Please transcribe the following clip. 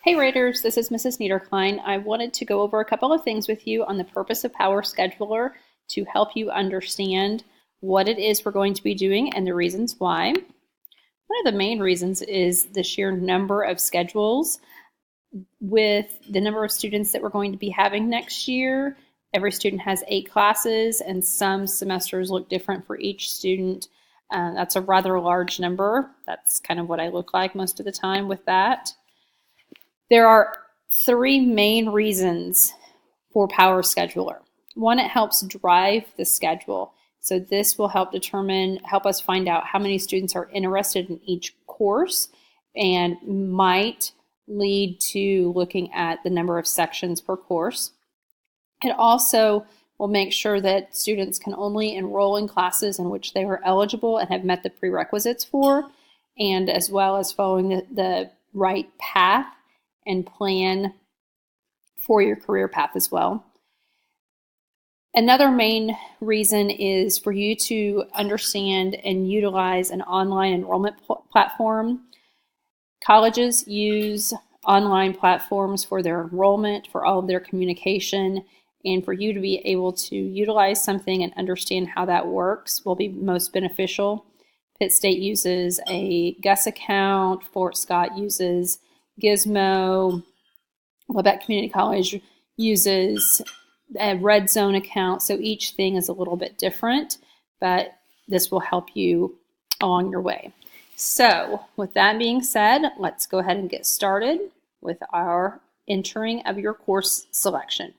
Hey Raiders, this is Mrs. Niederklein. I wanted to go over a couple of things with you on the purpose of PowerScheduler to help you understand what it is we're going to be doing and the reasons why. One of the main reasons is the sheer number of schedules. With the number of students that we're going to be having next year, every student has 8 classes and some semesters look different for each student. That's a rather large number. That's kind of what I look like most of the time with that. There are 3 main reasons for PowerScheduler. One, it helps drive the schedule. So this will help us find out how many students are interested in each course and might lead to looking at the number of sections per course. It also will make sure that students can only enroll in classes in which they are eligible and have met the prerequisites for, and as well as following the right path and plan for your career path as well. Another main reason is for you to understand and utilize an online enrollment platform. Colleges use online platforms for their enrollment, for all of their communication, and for you to be able to utilize something and understand how that works will be most beneficial. Pitt State uses a Gus account, Fort Scott uses Gizmo, Lebec Community College uses a Red Zone account, so each thing is a little bit different, but this will help you along your way. So with that being said, let's go ahead and get started with our entering of your course selection.